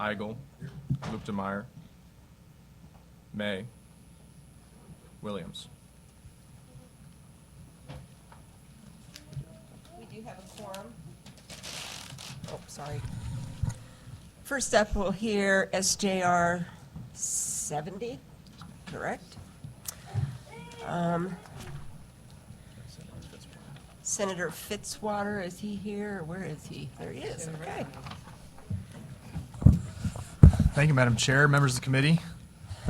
Eigel, Luptemeyer, May, Williams. We do have a quorum. Oh, sorry. First up, we'll hear SJR70, correct? Senator Fitzwater, is he here, or where is he? There he is, okay. Thank you, Madam Chair, members of the committee.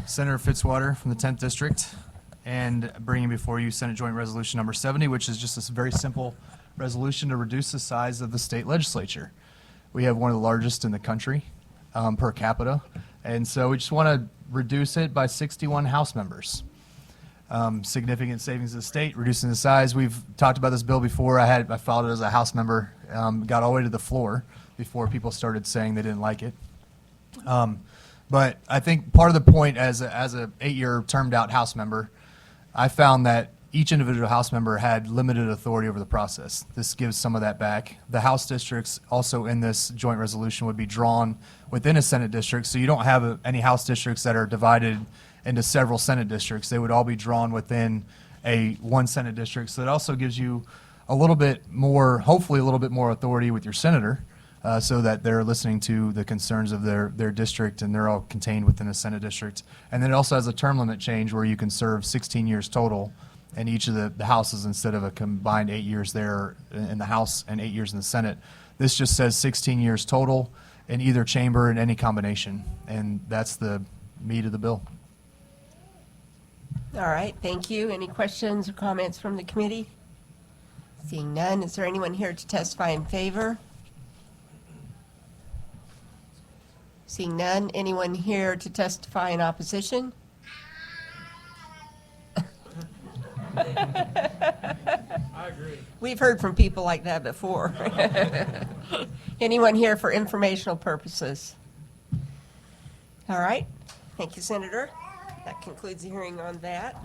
Senator Fitzwater from the 10th District, and bringing before you Senate Joint Resolution number 70, which is just a very simple resolution to reduce the size of the state legislature. We have one of the largest in the country per capita, and so we just want to reduce it by 61 House members. Significant savings to the state, reducing the size. We've talked about this bill before. I filed it as a House member, got all the way to the floor before people started saying they didn't like it. But I think part of the point as a 8-year termed out House member, I found that each individual House member had limited authority over the process. This gives some of that back. The House districts also in this joint resolution would be drawn within a Senate district, so you don't have any House districts that are divided into several Senate districts. They would all be drawn within one Senate district. So it also gives you a little bit more, hopefully a little bit more authority with your senator, so that they're listening to the concerns of their district and they're all contained within a Senate district. And then it also has a term limit change where you can serve 16 years total in each of the houses instead of a combined 8 years there in the House and 8 years in the Senate. This just says 16 years total in either chamber in any combination. And that's the meat of the bill. All right, thank you. Any questions or comments from the committee? Seeing none, is there anyone here to testify in favor? Seeing none, anyone here to testify in opposition? I agree. We've heard from people like that before. Anyone here for informational purposes? All right, thank you, Senator. That concludes the hearing on that.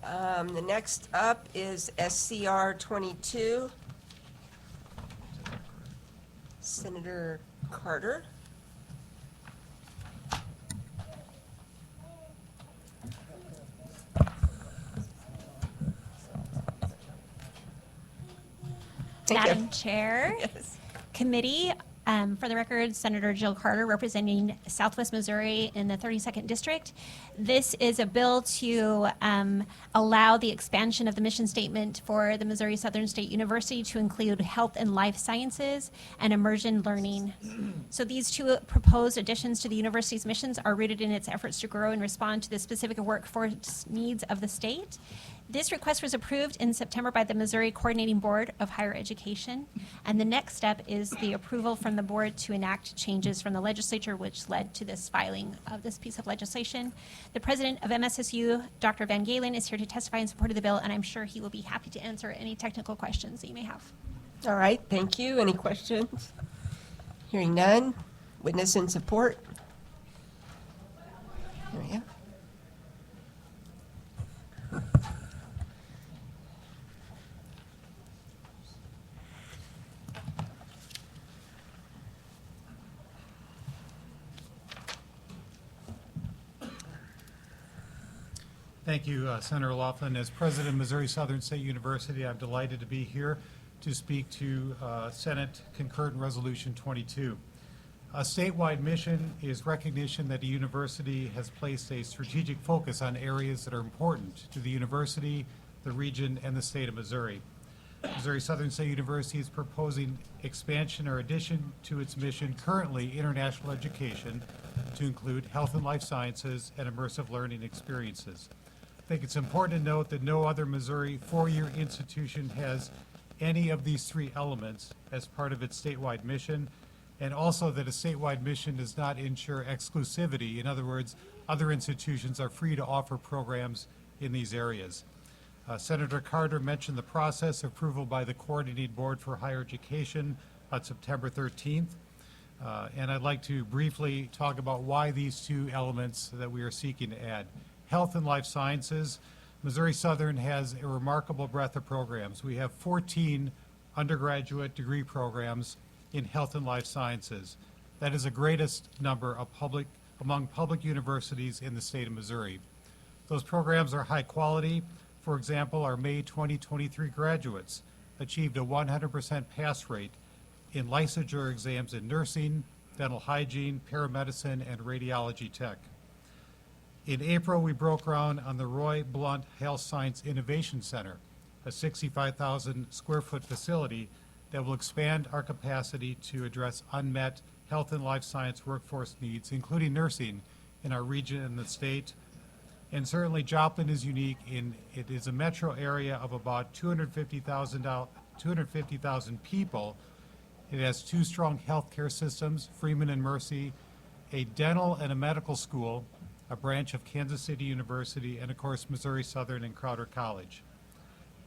The next up is SCR22. Senator Carter. Madam Chair, Yes. Committee, for the record, Senator Jill Carter representing Southwest Missouri in the 32nd District. This is a bill to allow the expansion of the mission statement for the Missouri Southern State University to include health and life sciences and immersion learning. So these two proposed additions to the university's missions are rooted in its efforts to grow and respond to the specific workforce needs of the state. This request was approved in September by the Missouri Coordinating Board of Higher Education, and the next step is the approval from the board to enact changes from the legislature, which led to this filing of this piece of legislation. The president of MSSU, Dr. Van Galen, is here to testify in support of the bill, and I'm sure he will be happy to answer any technical questions that you may have. All right, thank you. Any questions? Hearing none. Witness in support. There we go. Thank you, Senator Laughlin. As president of Missouri Southern State University, I'm delighted to be here to speak to Senate Concurrent Resolution 22. A statewide mission is recognition that a university has placed a strategic focus on areas that are important to the university, the region, and the state of Missouri. Missouri Southern State University is proposing expansion or addition to its mission, currently international education, to include health and life sciences and immersive learning experiences. I think it's important to note that no other Missouri four-year institution has any of these three elements as part of its statewide mission, and also that a statewide mission does not ensure exclusivity. In other words, other institutions are free to offer programs in these areas. Senator Carter mentioned the process approval by the Coordinating Board for Higher Education on September 13th. And I'd like to briefly talk about why these two elements that we are seeking to add. Health and life sciences. Missouri Southern has a remarkable breadth of programs. We have 14 undergraduate degree programs in health and life sciences. That is the greatest number of among public universities in the state of Missouri. Those programs are high quality. For example, our May 2023 graduates achieved a 100% pass rate in licensure exams in nursing, dental hygiene, paramedicine, and radiology tech. In April, we broke ground on the Roy Blunt Health Science Innovation Center, a 65,000 square foot facility that will expand our capacity to address unmet health and life science workforce needs, including nursing, in our region and the state. And certainly Joplin is unique in it is a metro area of about 250,000 people. It has two strong healthcare systems, Freeman and Mercy, a dental and a medical school, a branch of Kansas City University, and of course Missouri Southern and Crowder College.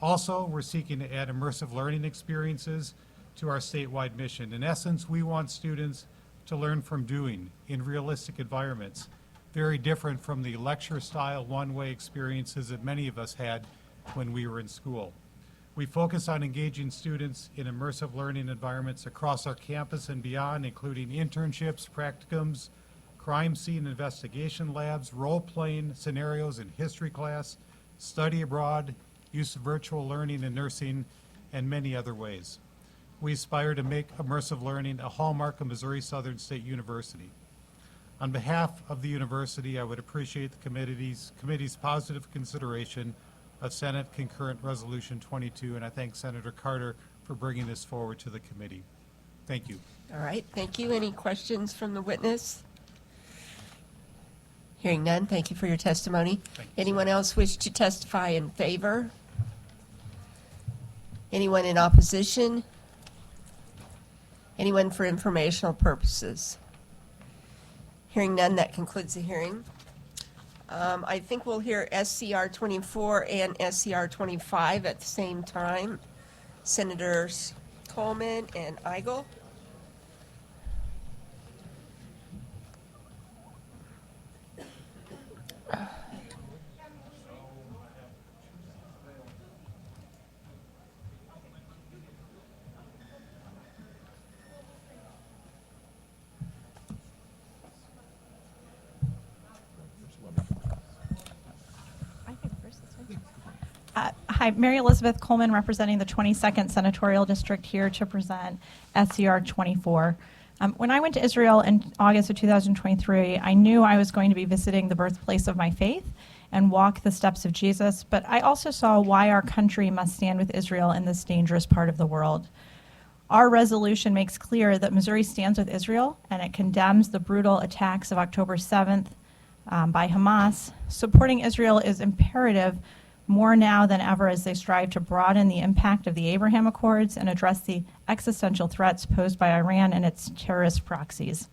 Also, we're seeking to add immersive learning experiences to our statewide mission. In essence, we want students to learn from doing in realistic environments, very different from the lecture-style one-way experiences that many of us had when we were in school. We focus on engaging students in immersive learning environments across our campus and beyond, including internships, practicums, crime scene investigation labs, role-playing scenarios in history class, study abroad, use of virtual learning in nursing, and many other ways. We aspire to make immersive learning a hallmark of Missouri Southern State University. On behalf of the university, I would appreciate the committee's positive consideration of Senate Concurrent Resolution 22, and I thank Senator Carter for bringing this forward to the committee. Thank you. All right, thank you. Any questions from the witness? Hearing none, thank you for your testimony. Thank you, Anyone sir. else wish to testify in favor? Anyone in opposition? Anyone for informational purposes? Hearing none, that concludes the hearing. I think we'll hear SCR24 and SCR25 at the same time. Senators Coleman and Eigel. Hi, Mary Elizabeth Coleman, representing the 22nd Senatorial District, here to present SCR24. When I went to Israel in August of 2023, I knew I was going to be visiting the birthplace of my faith and walk the steps of Jesus, but I also saw why our country must stand with Israel in this dangerous part of the world. Our resolution makes clear that Missouri stands with Israel, and it condemns the brutal attacks of October 7th by Hamas. Supporting Israel is imperative more now than ever as they strive to broaden the impact of the Abraham Accords and address the existential threats posed by Iran and its terrorist proxies.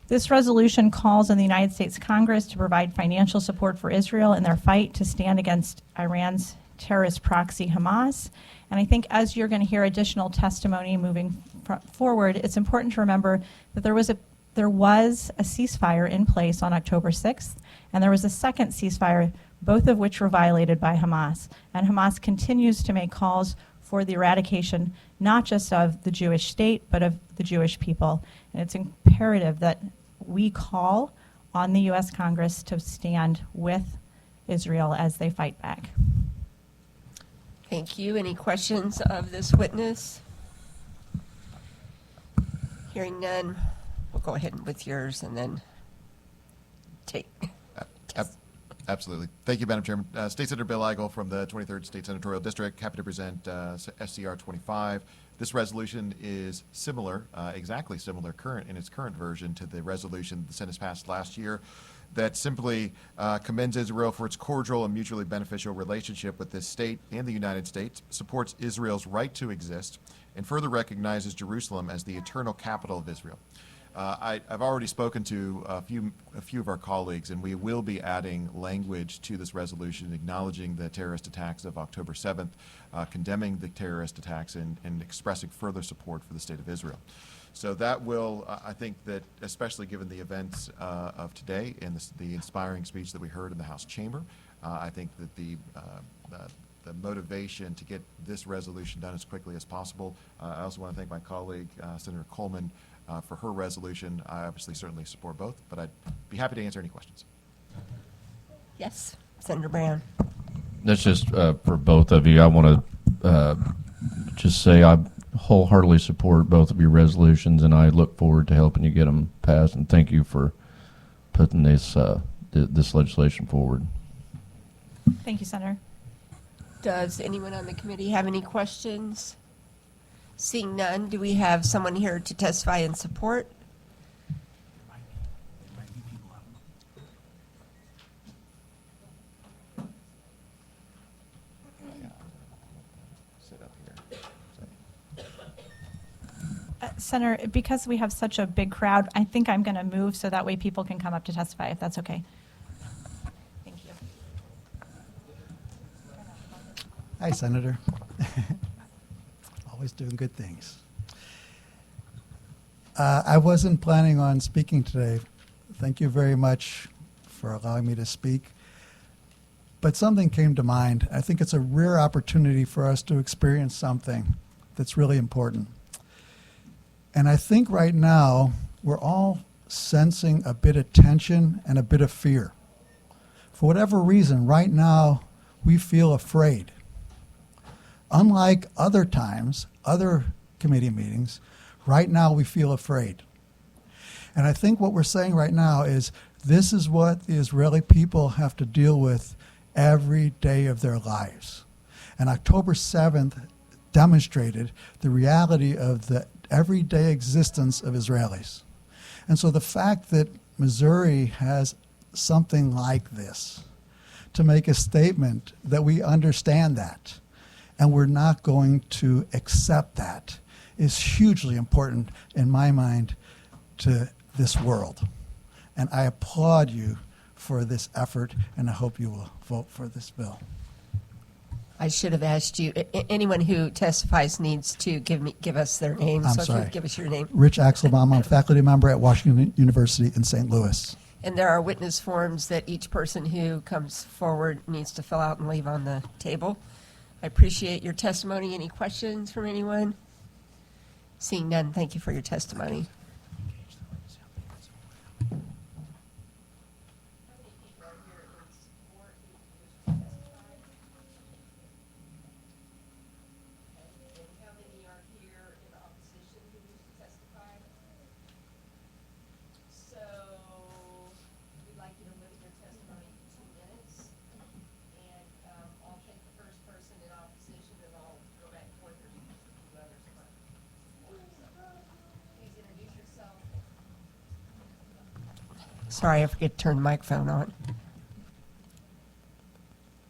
This resolution calls on the United States Congress to provide financial support for Israel in their fight to stand against Iran's terrorist proxy, Hamas. And I think as you're going to hear additional testimony moving forward, it's important to remember that there was a ceasefire in place on October 6th, and there was a second ceasefire, both of which were violated by Hamas. And Hamas continues to make calls for the eradication, not just of the Jewish state, but of the Jewish people. And it's imperative that we call on the U.S. Congress to stand with Israel as they fight back. Thank you. Any questions of this witness? Hearing none, we'll go ahead with yours and then take. Absolutely. Thank you, Madam Chairman. State Senator Bill Eigel from the 23rd State Senatorial District, happy to present SCR25. This resolution is similar, exactly similar in its current version to the resolution the Senate passed last year that simply commends Israel for its cordial and mutually beneficial relationship with this state and the United States, supports Israel's right to exist, and further recognizes Jerusalem as the eternal capital of Israel. I've already spoken to a few of our colleagues, and we will be adding language to this resolution acknowledging the terrorist attacks of October 7th, condemning the terrorist attacks, and expressing further support for the State of Israel. So that will, I think that, especially given the events of today and the inspiring speech that we heard in the House chamber, I think that the motivation to get this resolution done as quickly as possible. I also want to thank my colleague, Senator Coleman, for her resolution. I obviously certainly support both, but I'd be happy to answer any questions. Yes, Senator Brown. That's just for both of you. I want to just say I wholeheartedly support both of your resolutions, and I look forward to helping you get them passed. And thank you for putting this this legislation forward. Thank you, Senator. Does anyone on the committee have any questions? Seeing none, do we have someone here to testify in support? Sit up here. Senator, because we have such a big crowd, I think I'm going to move so that way people can come up to testify, if that's okay. Thank you. Hi, Senator. Always doing good things. I wasn't planning on speaking today. Thank you very much for allowing me to speak. But something came to mind. I think it's a rare opportunity for us to experience something that's really important. And I think right now we're all sensing a bit of tension and a bit of fear. For whatever reason, right now we feel afraid. Unlike other times, other committee meetings, right now we feel afraid. And I think what we're saying right now is this is what the Israeli people have to deal with every day of their lives. And October 7th demonstrated the reality of the everyday existence of Israelis. And so the fact that Missouri has something like this to make a statement that we understand that and we're not going to accept that is hugely important in my mind to this world. And I applaud you for this effort, and I hope you will vote for this bill. I should have asked you, anyone who testifies needs to give us their name. I'm So if sorry. you would give us your name. Rich Axelbaum, I'm a faculty member at Washington University in St. Louis. And there are witness forms that each person who comes forward needs to fill out and leave on the table. I appreciate your testimony. Any questions from anyone? Seeing none, thank you for your testimony. Sorry, I forget to turn the microphone on.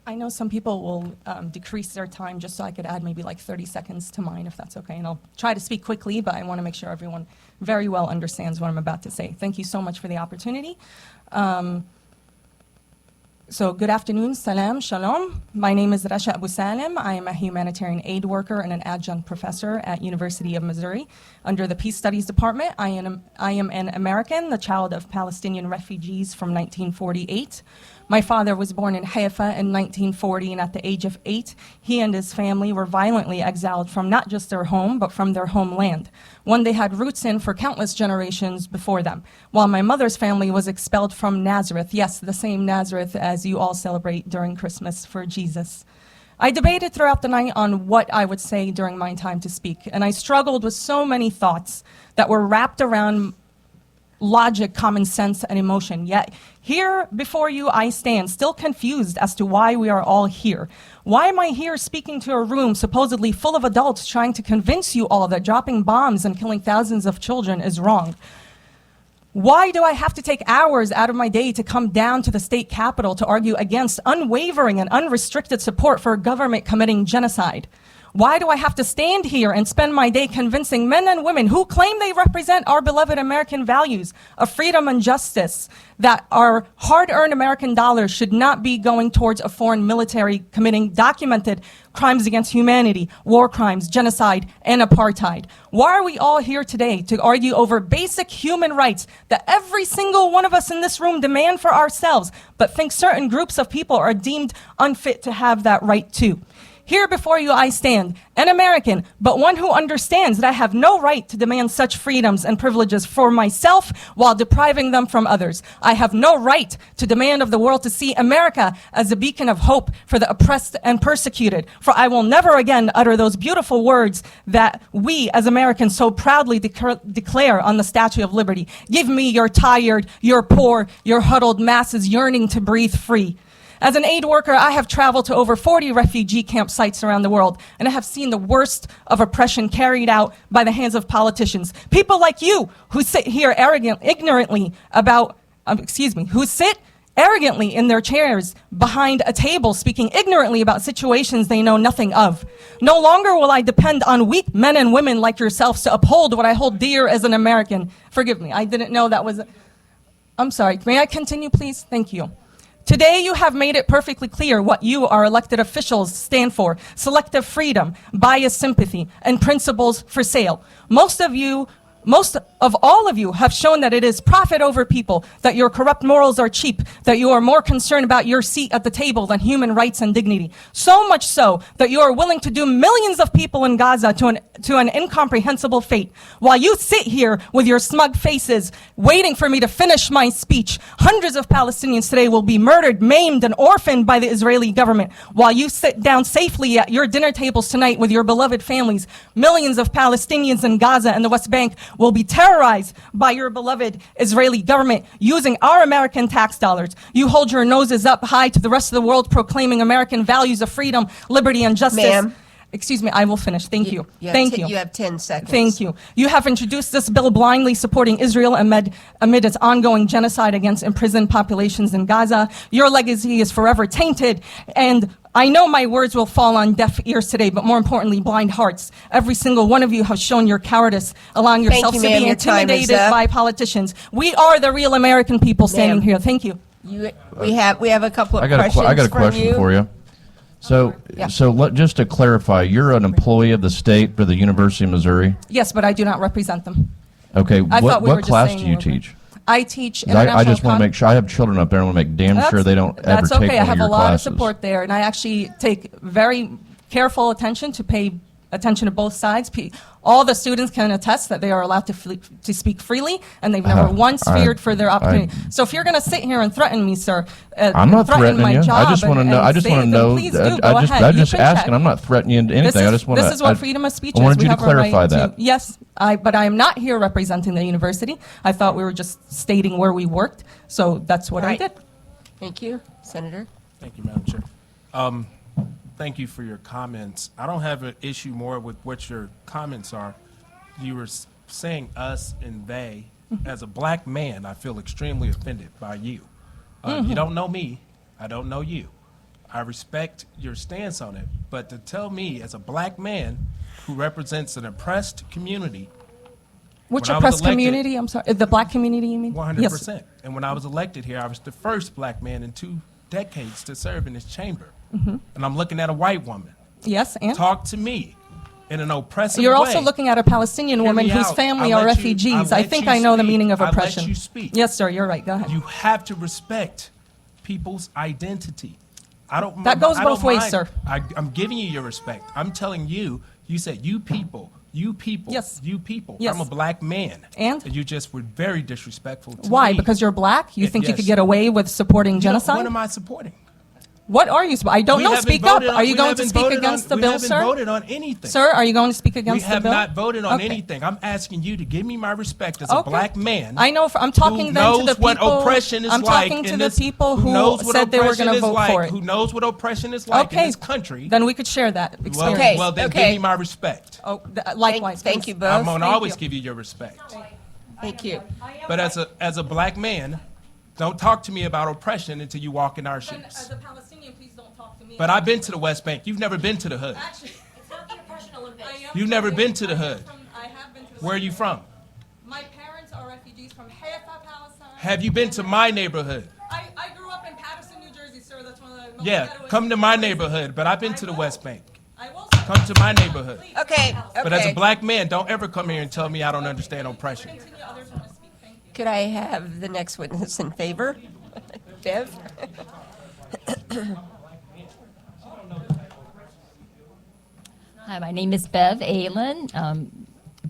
I know some people will decrease their time just so I could add maybe like 30 seconds to mine, if that's okay. And I'll try to speak quickly, but I want to make sure everyone very well understands what I'm about to say. Thank you so much for the opportunity. So good afternoon, salam, shalom. My name is Rasha Abu Salim. I am a humanitarian aid worker and an adjunct professor at University of Missouri. Under the Peace Studies Department, I am an American, the child of Palestinian refugees from 1948. My father was born in Haifa in 1940, and at the age of 8, he and his family were violently exiled from not just their home, but from their homeland, one they had roots in for countless generations before them, while my mother's family was expelled from Nazareth, yes, the same Nazareth as you all celebrate during Christmas for Jesus. I debated throughout the night on what I would say during my time to speak, and I struggled with so many thoughts that were wrapped around logic, common sense, and emotion. Yet here before you I stand, still confused as to why we are all here. Why am I here speaking to a room supposedly full of adults trying to convince you all that dropping bombs and killing thousands of children is wrong? Why do I have to take hours out of my day to come down to the state capitol to argue against unwavering and unrestricted support for a government committing genocide? Why do I have to stand here and spend my day convincing men and women who claim they represent our beloved American values of freedom and justice that our hard-earned American dollars should not be going towards a foreign military committing documented crimes against humanity, war crimes, genocide, and apartheid? Why are we all here today to argue over basic human rights that every single one of us in this room demand for ourselves, but think certain groups of people are deemed unfit to have that right too? Here before you I stand, an American, but one who understands that I have no right to demand such freedoms and privileges for myself while depriving them from others. I have no right to demand of the world to see America as a beacon of hope for the oppressed and persecuted. For I will never again utter those beautiful words that we as Americans so proudly declare on the Statue of Liberty. Give me your tired, your poor, your huddled masses yearning to breathe free. As an aid worker, I have traveled to over 40 refugee campsites around the world, and I have seen the worst of oppression carried out by the hands of politicians. People like you who sit here ignorantly in their chairs behind a table speaking ignorantly about situations they know nothing of. No longer will I depend on weak men and women like yourselves to uphold what I hold dear as an American. Forgive me, I didn't know that was... I'm sorry, may I continue, please? Thank you. Today, you have made it perfectly clear what you, our elected officials, stand for: selective freedom, biased sympathy, and principles for sale. Most of all of you have shown that it is profit over people, that your corrupt morals are cheap, that you are more concerned about your seat at the table than human rights and dignity. So much so that you are willing to doom millions of people in Gaza to an incomprehensible fate. While you sit here with your smug faces, waiting for me to finish my speech, hundreds of Palestinians today will be murdered, maimed, and orphaned by the Israeli government. While you sit down safely at your dinner tables tonight with your beloved families, millions of Palestinians in Gaza and the West Bank will be terrorized by your beloved Israeli government using our American tax dollars. You hold your noses up high to the rest of the world, proclaiming American values of freedom, liberty, and justice. Ma'am. Excuse me, I will finish. Thank you. Thank you. You have 10 seconds. Thank you. You have introduced this bill blindly supporting Israel amid its ongoing genocide against imprisoned populations in Gaza. Your legacy is forever tainted, and I know my words will fall on deaf ears today, but more importantly, blind hearts. Every single one of you have shown your cowardice, allowing yourselves to ma'am. be Your time is intimidated up. by politicians. We are the real American people standing Ma'am. here. Thank you. We have a couple of I got questions a from question for you. So, Yeah. just to clarify, you're an employee of the state for the University of Missouri. Yes, but I do not represent them. Okay, I thought we were what just class saying do you we were- teach? I teach 'Cause international I just want to com- make sure. I have children up there. I want to make damn sure they don't ever That's take okay. one I of have your a lot classes. of support there, and I actually take very careful attention to pay attention to both sides. All the students can attest that they are allowed to speak freely, and they've never once feared for their opportunity. So if you're going to sit here and threaten me, sir, I'm not threatening my you. job I just want to know. I just want to know. Please do. Go ahead. I'm You just can asking. check. I'm not threatening you into anything. I just want to. This is what freedom of speech is. I wanted We you to have a right clarify that. Yes, but I am not here representing the university. I thought we were just stating where we worked, so that's what I Right. did. Thank you, Senator. Thank you, Madam Chair. Thank you for your comments. I don't have an issue more with what your comments are. You were saying us and they. As a black man, I feel extremely offended by you. You don't know me. I don't know you. I respect your stance on it. But to tell me, as a black man who represents an oppressed community, Which when I was oppressed elected- community? I'm sorry, the black community, you mean? 100%. And when I was elected here, I was the first black man in 2 decades to serve in this chamber. And I'm looking at a white woman. Yes, and? Talk to me in an oppressive You're way. also looking at a Palestinian Hear woman me whose out. family I are let you- refugees. I I let think you I know the speak. meaning of I let oppression. you speak. Yes, sir, you're right. Go ahead. You have to respect people's identity. I don't. That goes I don't both ways, mind. sir. I'm giving you your respect. I'm telling you. You said you people. You people. Yes. You people. Yes. I'm a black man. And? you just were very disrespectful to Why? me. Because you're black? You Yeah, think you yes. could get away with supporting You know, genocide? What am I supporting? What are you? I don't We know. haven't Speak up. voted on- Are you we going to haven't speak voted against on- the bill, We sir? haven't voted on anything. Sir, are you going to speak against We have the bill? not voted on Okay. anything. I'm asking you to give me my respect as a Okay. black man. I know. I'm talking who then to knows the people. what oppression is I'm like talking to in the this, people who knows what said they were oppression going to is vote like, for it. Who knows what oppression is like in Okay. this country? Then we could share that Well, experience. Okay. well, then give me my respect. Oh, likewise. Thank please. you both. I'm going to Thank always you. give you your respect. Thank you. But as a black man, don't talk to me about oppression until you walk in our Then, shoes. as a Palestinian, please don't talk to me. But I've been to the West Bank. You've never been to the hood. Actually, it's not the oppression Olympics. You've never been to the hood. I have been to the Where are you from? My parents are refugees from Haifa, Palestine. Have you been to my neighborhood? I grew up in Patterson, New Jersey, sir. That's one of the most Yeah, ghettoest come to my places. neighborhood, but I've been to the West Bank. I will. Come to my neighborhood. Okay. But as a black man, don't ever come here and tell me I don't understand oppression. Continue. Others want to speak. Thank you. Could I have the next witness in favor? Dev? Hi, my name is Bev Aylin,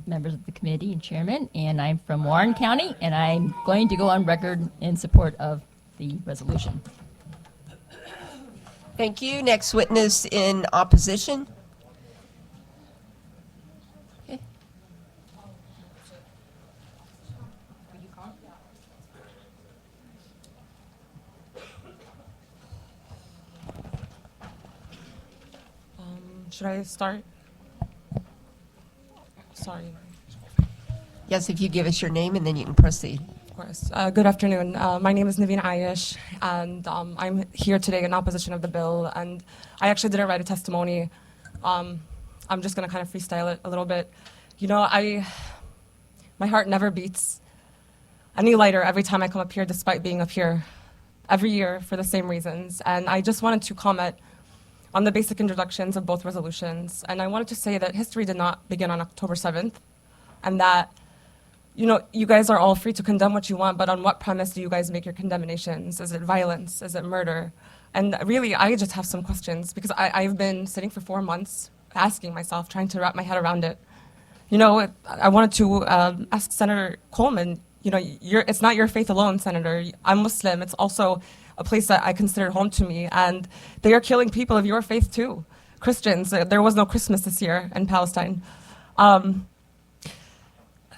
members of the committee and chairman, and I'm from Warren County, and I'm going to go on record in support of the resolution. Thank you. Next witness in opposition. Okay. Should I start? Sorry. Yes, if you give us your name and then you can proceed. Of course. Good afternoon. My name is Naveen Ayesh, and I'm here today in opposition of the bill. And I actually didn't write a testimony. I'm just going to kind of freestyle it a little bit. You know, my heart never beats any lighter every time I come up here, despite being up here every year for the same reasons. And I just wanted to comment on the basic introductions of both resolutions. And I wanted to say that history did not begin on October 7th, and that, you know, you guys are all free to condemn what you want, but on what premise do you guys make your condemnations? Is it violence? Is it murder? And really, I just have some questions, because I've been sitting for 4 months asking myself, trying to wrap my head around it. You know, I wanted to ask Senator Coleman, you know, it's not your faith alone, Senator. I'm Muslim. It's also a place that I consider home to me, and they are killing people of your faith too. Christians, there was no Christmas this year in Palestine.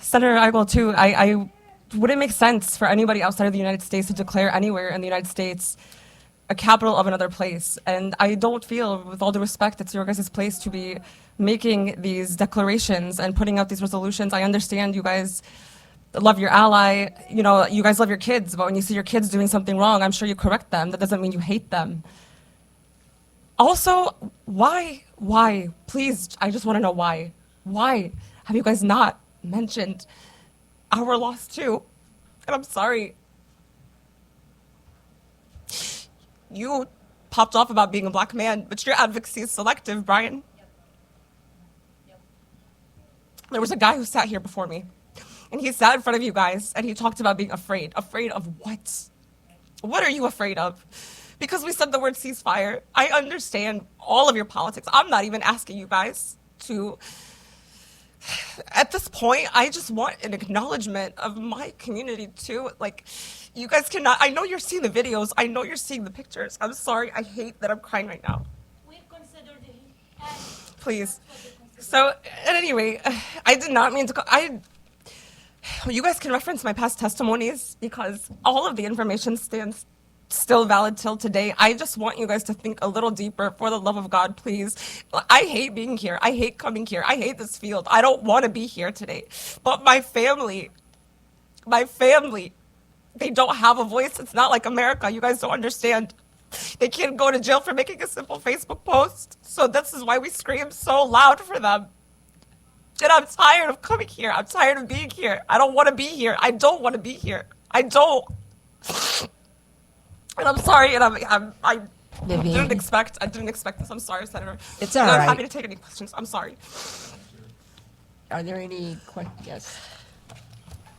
Senator Eigel too, I wouldn't make sense for anybody outside of the United States to declare anywhere in the United States a capital of another place. And I don't feel, with all due respect, it's your guys' place to be making these declarations and putting out these resolutions. I understand you guys love your ally, you know, you guys love your kids, but when you see your kids doing something wrong, I'm sure you correct them. That doesn't mean you hate them. Also, why, please, I just want to know why. Why have you guys not mentioned our loss too? And I'm sorry. You popped off about being a black man, but your advocacy is selective, Brian. There was a guy who sat here before me, and he sat in front of you guys, and he talked about being afraid. Afraid of what? What are you afraid of? Because we said the word ceasefire. I understand all of your politics. I'm not even asking you guys to... At this point, I just want an acknowledgement of my community too. Like, you guys cannot... I know you're seeing the videos. I know you're seeing the pictures. I'm sorry. I hate that I'm crying right now. Please. So, at any rate, I did not mean to... You guys can reference my past testimonies, because all of the information stands still valid till today. I just want you guys to think a little deeper. For the love of God, please. I hate being here. I hate coming here. I hate this field. I don't want to be here today. But my family, they don't have a voice. It's not like America. You guys don't understand. They can't go to jail for making a simple Facebook post. So this is why we scream so loud for them. And I'm tired of coming here. I'm tired of being here. I don't want to be here. I don't want to be here. I don't. And I'm sorry, and I didn't expect this. I'm sorry, Senator. It's all and I'm right. happy to take any questions. I'm sorry. Are there any questions? Yes.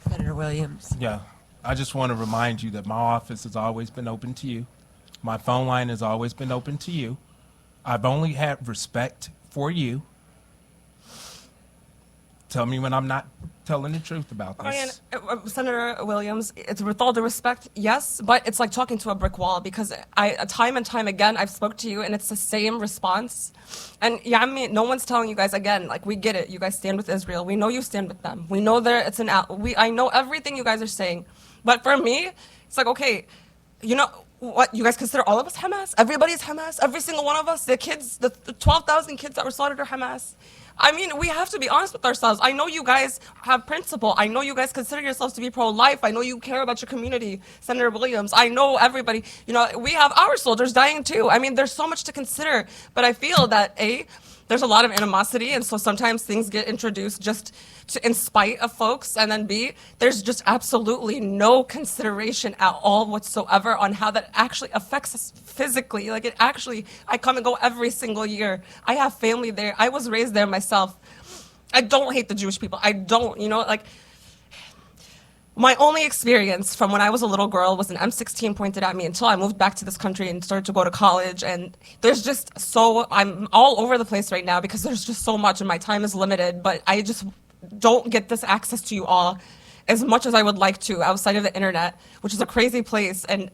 Senator Williams. Yeah, I just want to remind you that my office has always been open to you. My phone line has always been open to you. I've only had respect for you. Tell me when I'm not telling the truth about this. Brian, Senator Williams, it's with all due respect, yes, but it's like talking to a brick wall, because time and time again, I've spoke to you and it's the same response. And yeah, I mean, no one's telling you guys again, like, we get it. You guys stand with Israel. We know you stand with them. We know I know everything you guys are saying. But for me, it's like, okay, you know what? You guys consider all of us Hamas? Everybody's Hamas? Every single one of us? The kids, the 12,000 kids that were slaughtered are Hamas? I mean, we have to be honest with ourselves. I know you guys have principle. I know you guys consider yourselves to be pro-life. I know you care about your community, Senator Williams. I know everybody. You know, we have our soldiers dying too. I mean, there's so much to consider. But I feel that, A, there's a lot of animosity, and so sometimes things get introduced just in spite of folks. And then B, there's just absolutely no consideration at all whatsoever on how that actually affects us physically. Like, I come and go every single year. I have family there. I was raised there myself. I don't hate the Jewish people. I don't, you know, like, My only experience from when I was a little girl was an M16 pointed at me until I moved back to this country and started to go to college. And there's just I'm all over the place right now because there's just so much and my time is limited. But I just don't get this access to you all as much as I would like to outside of the internet, which is a crazy place. And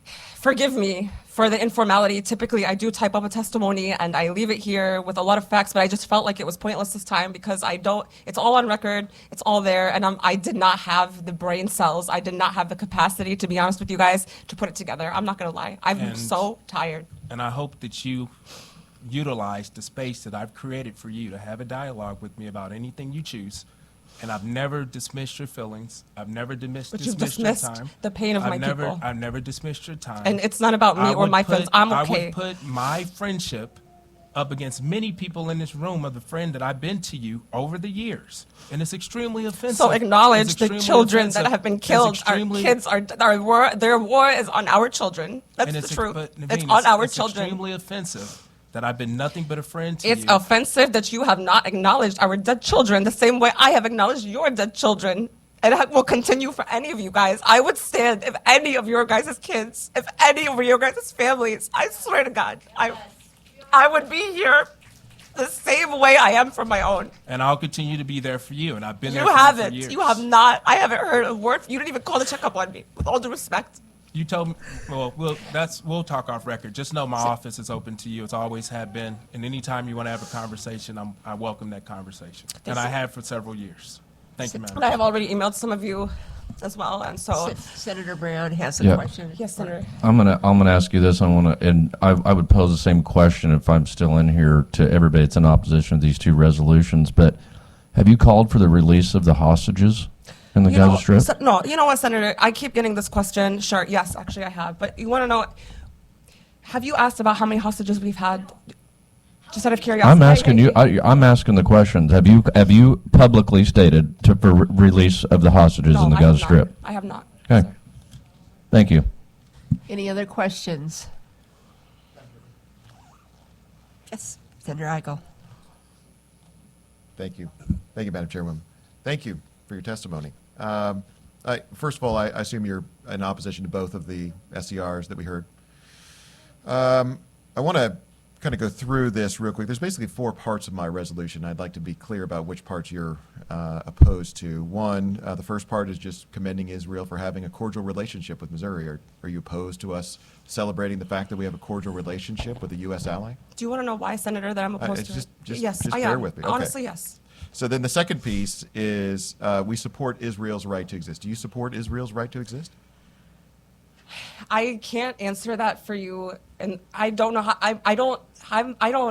forgive me for the informality. Typically, I do type up a testimony and I leave it here with a lot of facts, but I just felt like it was pointless this time because it's all on record, it's all there, and I did not have the brain cells, I did not have the capacity, to be honest with you guys, to put it together. I'm not gonna lie, I'm And- so tired. And I hope that you utilize the space that I've created for you to have a dialogue with me about anything you choose. And I've never dismissed your feelings. I've never But you've dismissed your dismissed time. the pain of my people. I've never dismissed your time. And it's not about me I or would my friends, I'm I okay. would put my friendship up against many people in this room of the friend that I've been to you over the years. And it's extremely offensive. So acknowledge It's the extremely children offensive. that have been It's killed. extremely- Our kids their war is on our children. That's and the it's, truth. but, Naveen, It's on our it's children. extremely offensive that I've been nothing but a friend to It's you. offensive that you have not acknowledged our dead children the same way I have acknowledged your dead children. And I will continue for any of you guys. I would stand if any of your guys' kids, if any of your guys' families, I swear to God, I would be here the same way I am for my own. And I'll continue to be there for you. And I've been there You for you haven't. for years. You have not. I haven't heard a word. You didn't even call to check up on me, with all due respect. You told me, well, we'll talk off record. Just know my office is open to you. It's always have been. And anytime you want to have a conversation, I welcome that conversation. And I have for several years. Thank you, And I Madam. have already emailed some of you as well, and so. Senator Brown has a Yeah. question. Yes, Senator. I'm gonna ask you this. And I would pose the same question if I'm still in here to everybody that's in opposition to these two resolutions. But have you called for the release of the hostages in the Gaza Strip? No, you know what, Senator? I keep getting this question. Sure, yes, actually I have. But you want to know, have you asked about how many hostages we've had? Just out of curiosity. I'm asking you. I'm asking the questions. Have you publicly stated for release of the hostages No, in the I have Gaza not. Strip? I have not. Okay. sir. Thank you. Any other questions? Yes, Senator Eigel. Thank you. Thank you, Madam Chairwoman. Thank you for your testimony. First of all, I assume you're in opposition to both of the SCRs that we heard. I want to kind of go through this real quick. There's basically 4 parts of my resolution. I'd like to be clear about which parts you're opposed to. One, the first part is just commending Israel for having a cordial relationship with Missouri. Are you opposed to us celebrating the fact that we have a cordial relationship with a U.S. ally? Do you want to know why, Senator, that I'm opposed it's to just- it? just- Yes, just I bear am. with me. Okay. Honestly, yes. So then the second piece is we support Israel's right to exist. Do you support Israel's right to exist? I can't answer that for you, and I don't know how. I don't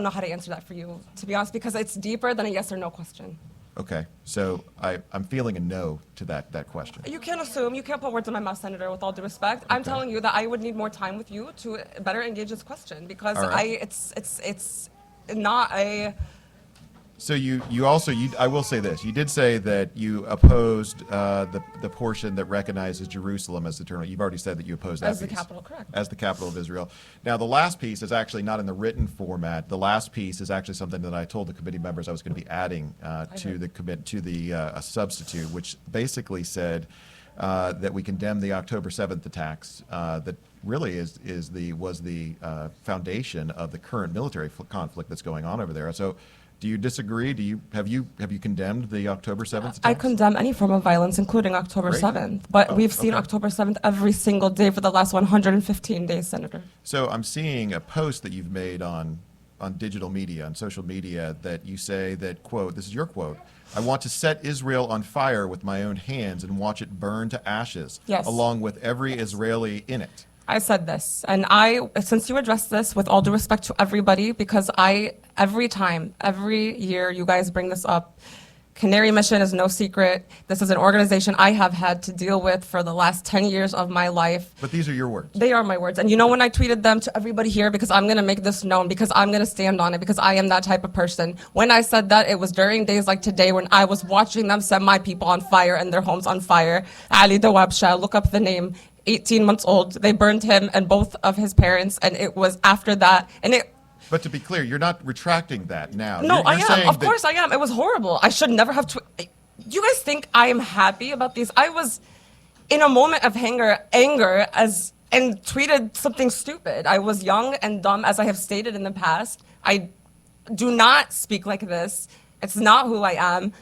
know how to answer that for you, to be honest, because it's deeper than a yes or no question. Okay, so I'm feeling a no to that question. You can't assume. You can't put words in my mouth, Senator. With all due respect, I'm Okay. telling you that I would need more time with you to better engage this question because All right. it's not a. So you also, I will say this, you did say that you opposed the portion that recognizes Jerusalem as the eternal. You've already said that you oppose that As the piece. capital, correct. As the capital of Israel. Now, the last piece is actually not in the written format. The last piece is actually something that I told the committee members I was going to be adding to a substitute, which basically said that we condemn the October 7th attacks that really was the foundation of the current military conflict that's going on over there. So, do you disagree? Have you condemned the October 7th attacks? I condemn any form of violence, including October Great. 7th. But Oh, we've seen okay. October 7th every single day for the last 115 days, Senator. So I'm seeing a post that you've made on digital media, on social media, that you say that, quote, this is your quote, "I want to set Israel on fire with my own hands and watch it burn to ashes, Yes. along with every Israeli in it." I said this, and since you addressed this, with all due respect to everybody, because every year you guys bring this up, Canary Mission is no secret. This is an organization I have had to deal with for the last 10 years of my life. But these are your words. They are my words. And you know when I tweeted them to everybody here, because I'm going to make this known, because I'm going to stand on it, because I am that type of person. When I said that, it was during days like today when I was watching them set my people on fire and their homes on fire. Ali Dawabsha, look up the name, 18 months old. They burned him and both of his parents, and it was after that. But to be clear, you're not retracting that now. No, You're I am. saying Of that- course I am. It was horrible. I should never have do you guys think I am happy about these? I was in a moment of anger and tweeted something stupid. I was young and dumb, as I have stated in the past. I do not speak like this. It's not who I am.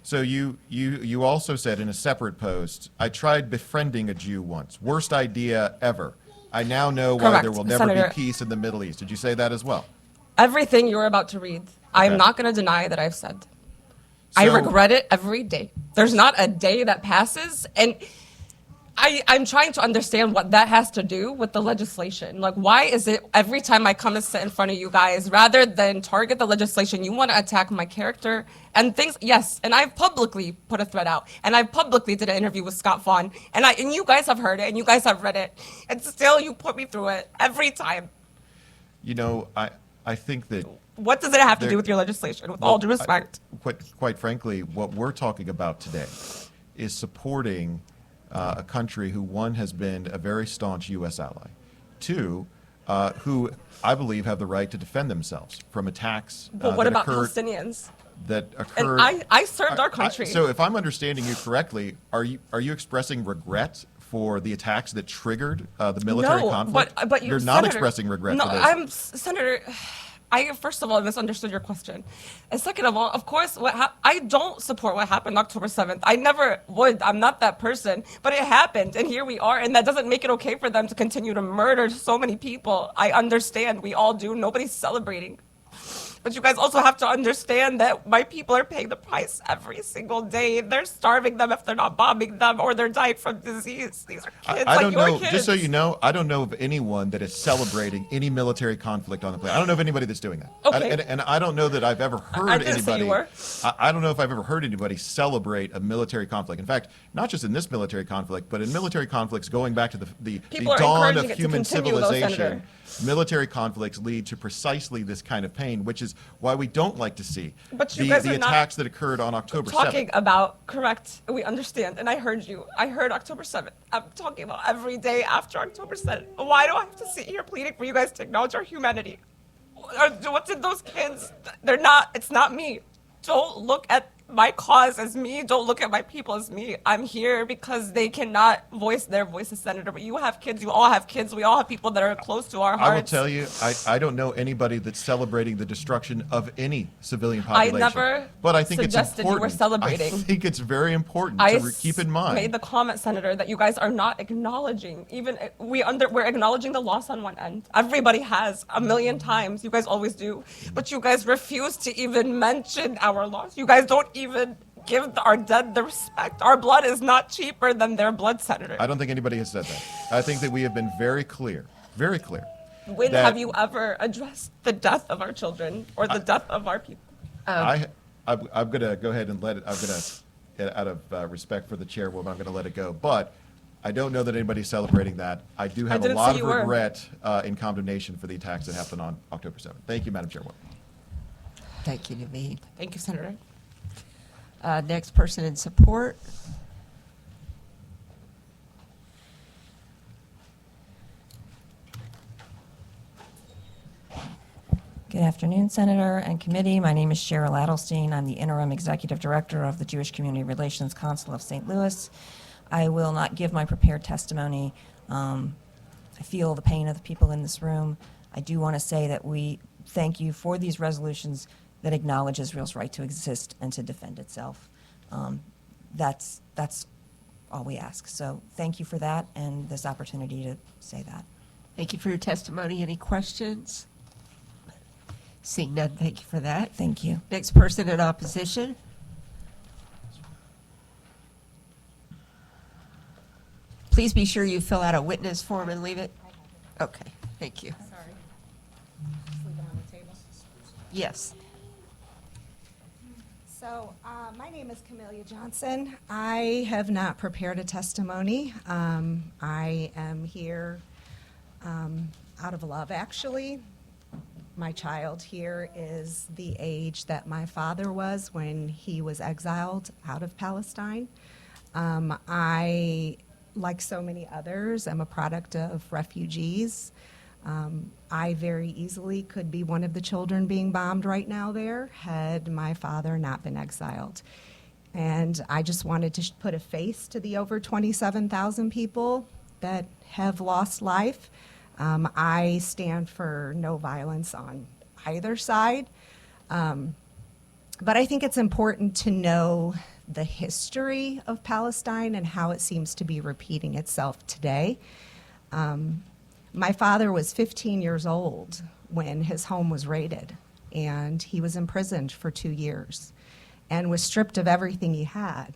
So you also said in a separate post, I tried befriending a Jew once. Worst idea ever. I now know why Correct, there will never Senator. be peace in the Middle East. Did you say that as well? Everything you're about to read, I'm Okay. not going to deny that I've said. I So- regret it every day. There's not a day that passes, and I'm trying to understand what that has to do with the legislation. Like, why is it every time I come and sit in front of you guys, rather than target the legislation, you want to attack my character and things? Yes, and I've publicly put a thread out, and I publicly did an interview with Scott Vaughn, and you guys have heard it, and you guys have read it, and still you put me through it every time. You know, I think that What does it have to There- do with your legislation, with all due respect? Quite frankly, what we're talking about today is supporting a country who, one, has been a very staunch U.S. ally, two, who I believe have the right to defend themselves from attacks But what that about occurred. Palestinians? That And occurred. I served our country. So, if I'm understanding you correctly, are you expressing regret for the attacks that triggered the military conflict? But you're not Senator, expressing regret no, for this. I'm Senator. I first of all misunderstood your question, and second of all, of course, I don't support what happened October 7th. I never would. I'm not that person. But it happened, and here we are, and that doesn't make it okay for them to continue to murder so many people. I understand. We all do. Nobody's celebrating. But you guys also have to understand that my people are paying the price every single day. They're starving them if they're not bombing them, or they're dying from disease. These are kids I like don't your know. kids. Just so you know, I don't know of anyone that is celebrating any military conflict on the planet. I don't know of anybody that's doing that. Okay. And I don't know that I've ever heard didn't say anybody. you were. I don't know if I've ever heard anybody celebrate a military conflict. In fact, not just in this military conflict, but in military conflicts going back to the People are dawn of encouraging it to human continue, though, civilization. Senator. Military conflicts lead to precisely this kind of pain, which is why we don't like to see But you the guys are not attacks that occurred on October 7th. talking about, correct, we understand, and I heard you. I heard October 7th. I'm talking about every day after October 7th. Why do I have to sit here pleading for you guys to acknowledge our humanity? What's in those kids? It's not me. Don't look at my cause as me. Don't look at my people as me. I'm here because they cannot voice their voices, Senator. But you have kids. You all have kids. We all have people that are close to our hearts. I will tell you, I don't know anybody that's celebrating the destruction of any civilian population. never but I think suggested it's you were important. celebrating. I think it's very important I to keep in mind. made the comment, Senator, that you guys are not acknowledging. We're acknowledging the loss on one end. Everybody has a million times. You guys always do, but you guys refuse to even mention our loss. You guys don't even give our dead the respect. Our blood is not cheaper than their blood, Senator. I don't think anybody has said that. I think that we have been very clear. When that- have you ever addressed the death of our children or the death of our people? I'm going to go ahead and let it. I'm going to, out of respect for the chairwoman, I'm going to let it go. But I don't know that anybody's celebrating that. I do have a didn't lot say of you were. regret in condemnation for the attacks that happened on October 7th. Thank you, Madam Chairwoman. Thank you, Naveed. Thank you, Senator. Next person in support. Good afternoon, Senator and committee. My name is Cheryl Adelstein. I'm the interim executive director of the Jewish Community Relations Council of St. Louis. I will not give my prepared testimony. I feel the pain of the people in this room. I do want to say that we thank you for these resolutions that acknowledge Israel's right to exist and to defend itself. That's all we ask. So thank you for that and this opportunity to say that. Thank you for your testimony. Any questions? Seeing none, thank you for that. Thank you. Next person in opposition. Please be sure you fill out a witness form and leave it. Okay, thank you. Sorry. Just leave it on the table. Yes. So, my name is Camelia Johnson. I have not prepared a testimony. I am here out of love, actually. My child here is the age that my father was when he was exiled out of Palestine. I, like so many others, am a product of refugees. I very easily could be one of the children being bombed right now there had my father not been exiled. And I just wanted to put a face to the over 27,000 people that have lost life. I stand for no violence on either side. But I think it's important to know the history of Palestine and how it seems to be repeating itself today. My father was 15 years old when his home was raided, and he was imprisoned for 2 years and was stripped of everything he had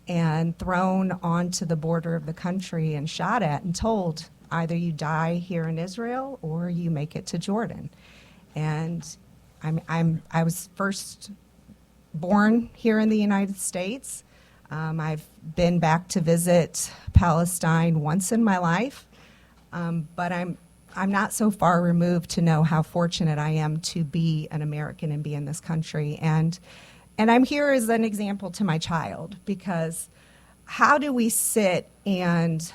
and thrown onto the border of the country and shot at and told, either you die here in Israel or you make it to Jordan. And I was first born here in the United States. I've been back to visit Palestine once in my life, but I'm not so far removed to know how fortunate I am to be an American and be in this country. And I'm here as an example to my child, because how do we sit and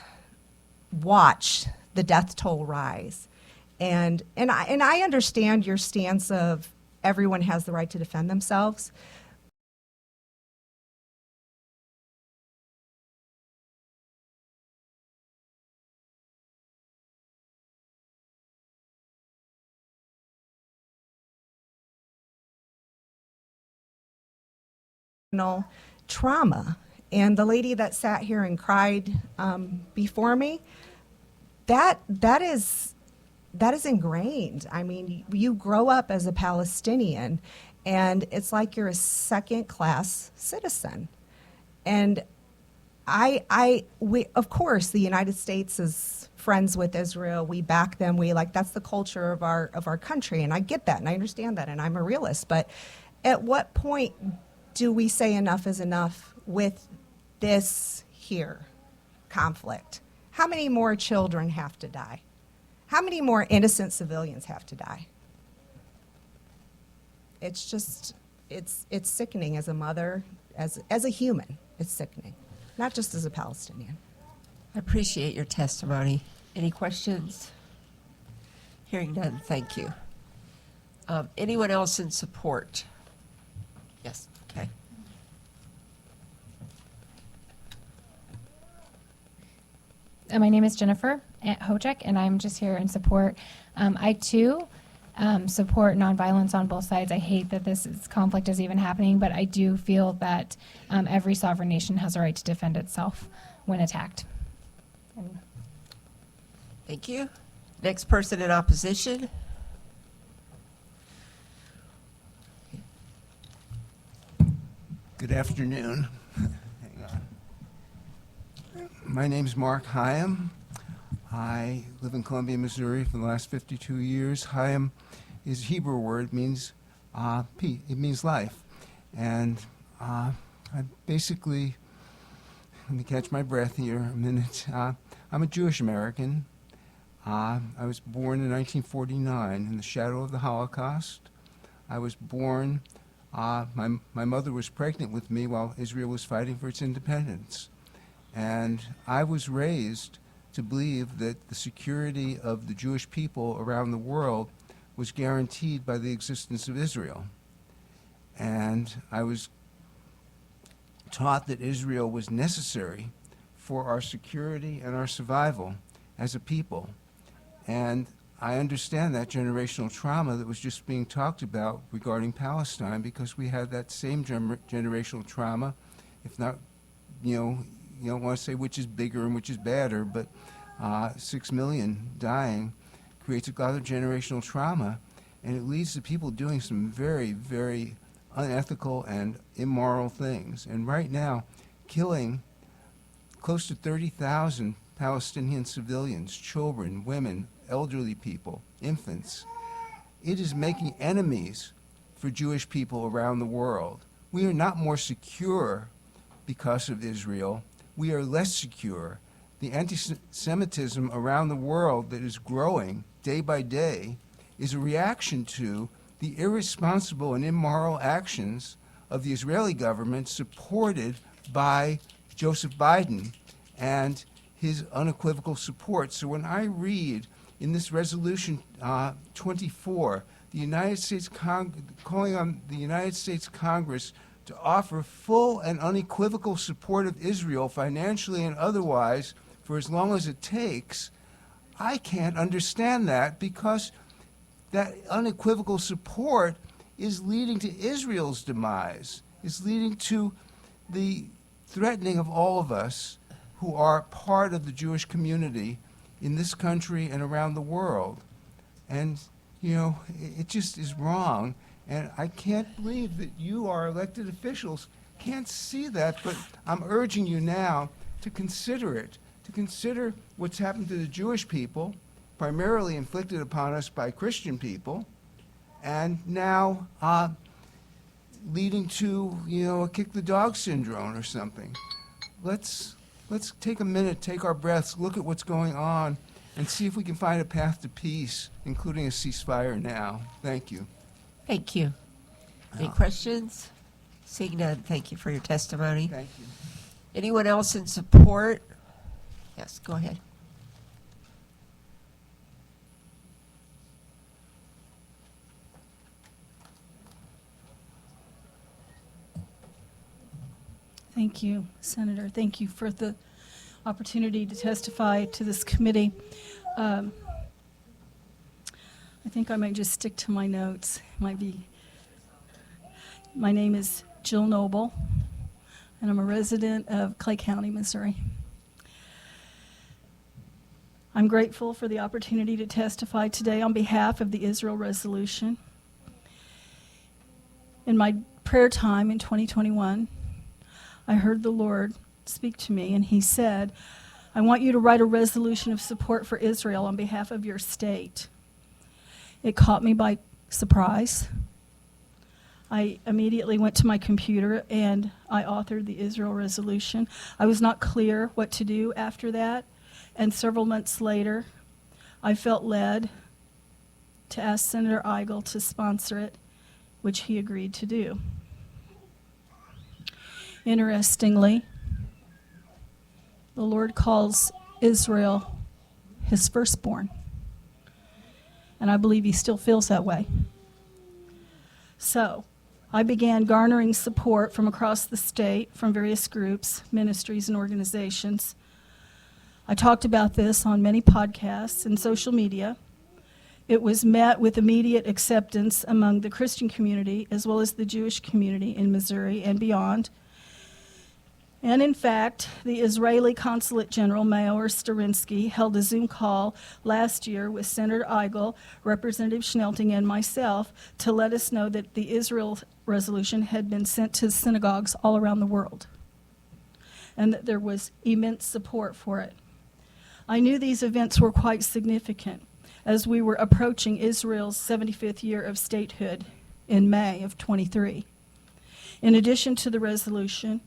watch the death toll rise? And I understand your stance of everyone has the right to defend themselves. Trauma. And the lady that sat here and cried before me, that is ingrained. I mean, you grow up as a Palestinian, and it's like you're a second-class citizen. And we, of course, the United States is friends with Israel. We back them. That's the culture of our country, and I get that, and I understand that, and I'm a realist. But at what point do we say enough is enough with this here conflict? How many more children have to die? How many more innocent civilians have to die? It's just, it's sickening as a mother, as a human. It's sickening, not just as a Palestinian. I appreciate your testimony. Any questions? Hearing none, thank you. Anyone else in support? Yes, okay. My name is Jennifer Hojek, and I'm just here in support. I too support nonviolence on both sides. I hate that conflict is even happening, but I do feel that every sovereign nation has a right to defend itself when attacked. Thank you. Next person in opposition. Good afternoon. Hang on. My name is Mark Hyam. I live in Columbia, Missouri for the last 52 years. Hyam is a Hebrew word, means peace. It means life. And I basically, let me catch my breath here a minute. I'm a Jewish American. I was born in 1949 in the shadow of the Holocaust. I was born, my mother was pregnant with me while Israel was fighting for its independence. And I was raised to believe that the security of the Jewish people around the world was guaranteed by the existence of Israel. And I was taught that Israel was necessary for our security and our survival as a people. And I understand that generational trauma that was just being talked about regarding Palestine, because we had that same generational trauma, if not, you don't want to say which is bigger and which is badder, but 6 million dying creates a lot of generational trauma, and it leads to people doing some very, very unethical and immoral things. And right now, killing close to 30,000 Palestinian civilians, children, women, elderly people, infants. It is making enemies for Jewish people around the world. We are not more secure because of Israel. We are less secure. The anti-Semitism around the world that is growing day by day is a reaction to the irresponsible and immoral actions of the Israeli government, supported by Joseph Biden and his unequivocal support. So when I read in this resolution 24, the United States calling on the United States Congress to offer full and unequivocal support of Israel, financially and otherwise, for as long as it takes, I can't understand that, because that unequivocal support is leading to Israel's demise, is leading to the threatening of all of us who are part of the Jewish community in this country and around the world. And, you know, it just is wrong. And I can't believe that you, our elected officials, can't see that, but I'm urging you now to consider it, to consider what's happened to the Jewish people, primarily inflicted upon us by Christian people, and now leading to, you know, a kick-the-dog syndrome or something. Let's take a minute, take our breaths, look at what's going on, and see if we can find a path to peace, including a ceasefire now. Thank you. Thank you. Any questions? Seeing none, thank you for your testimony. Thank you. Anyone else in support? Yes, go ahead. Thank you, Senator. Thank you for the opportunity to testify to this committee. I think I might just stick to my notes. My name is Jill Noble, and I'm a resident of Clay County, Missouri. I'm grateful for the opportunity to testify today on behalf of the Israel resolution. In my prayer time in 2021, I heard the Lord speak to me, and he said, I want you to write a resolution of support for Israel on behalf of your state. It caught me by surprise. I immediately went to my computer and I authored the Israel resolution. I was not clear what to do after that, and several months later, I felt led to ask Senator Eigel to sponsor it, which he agreed to do. Interestingly, the Lord calls Israel his firstborn, and I believe he still feels that way. So I began garnering support from across the state from various groups, ministries, and organizations. I talked about this on many podcasts and social media. It was met with immediate acceptance among the Christian community as well as the Jewish community in Missouri and beyond. And in fact, the Israeli Consulate General, Mayor Sterinsky, held a Zoom call last year with Senator Eigel, Representative Schnelting, and myself to let us know that the Israel resolution had been sent to synagogues all around the world, and that there was immense support for it. I knew these events were quite significant as we were approaching Israel's 75th year of statehood in May of 23. In addition to the resolution,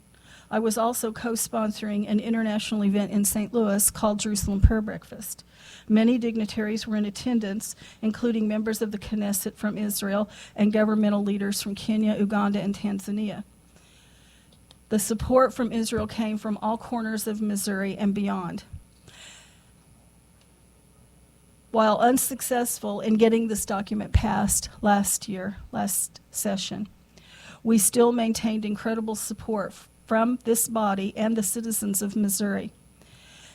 I was also co-sponsoring an international event in St. Louis called Jerusalem Prayer Breakfast. Many dignitaries were in attendance, including members of the Knesset from Israel and governmental leaders from Kenya, Uganda, and Tanzania. The support from Israel came from all corners of Missouri and beyond. While unsuccessful in getting this document passed last session, we still maintained incredible support from this body and the citizens of Missouri.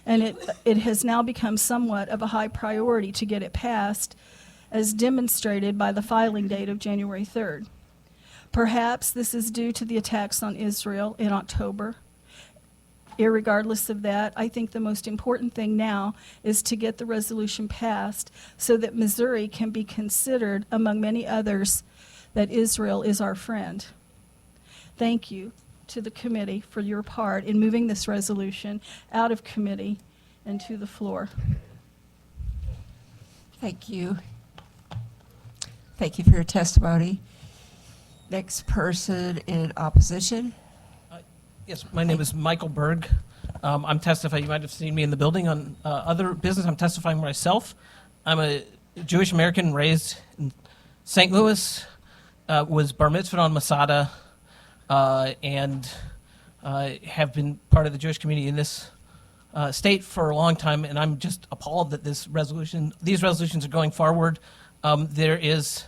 And it has now become somewhat of a high priority to get it passed, as demonstrated by the filing date of January 3rd. Perhaps this is due to the attacks on Israel in October. Irregardless of that, I think the most important thing now is to get the resolution passed so that Missouri can be considered, among many others, that Israel is our friend. Thank you to the committee for your part in moving this resolution out of committee and to the floor. Thank you. Thank you for your testimony. Next person in opposition. Yes, my name is Michael Berg. I'm testifying. You might have seen me in the building on other business. I'm testifying myself. I'm a Jewish American raised in St. Louis, was bar mitzvahed on Masada, and have been part of the Jewish community in this state for a long time. And I'm just appalled that these resolutions are going forward. There is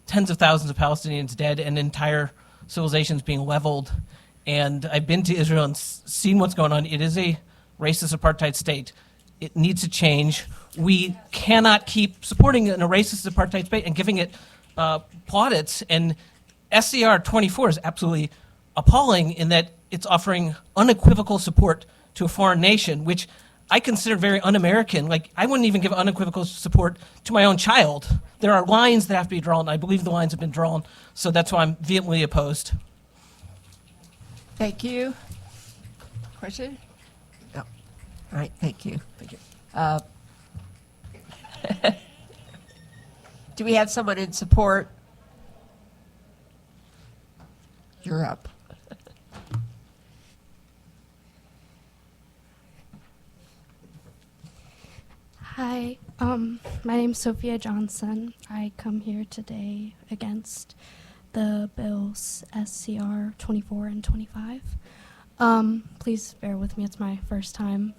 tens of thousands of Palestinians dead and entire civilizations being leveled. And I've been to Israel and seen what's going on. It is a racist apartheid state. It needs to change. We cannot keep supporting a racist apartheid state and giving it plaudits. And SCR24 is absolutely appalling in that it's offering unequivocal support to a foreign nation, which I consider very un-American. Like, I wouldn't even give unequivocal support to my own child. There are lines that have to be drawn. I believe the lines have been drawn, so that's why I'm vehemently opposed. Thank you. Question? No. All right, thank you. Do we have someone in support? You're up. Hi, my name's Sophia Johnson. I come here today against the bills SCR24 and 25. Please bear with me, it's my first time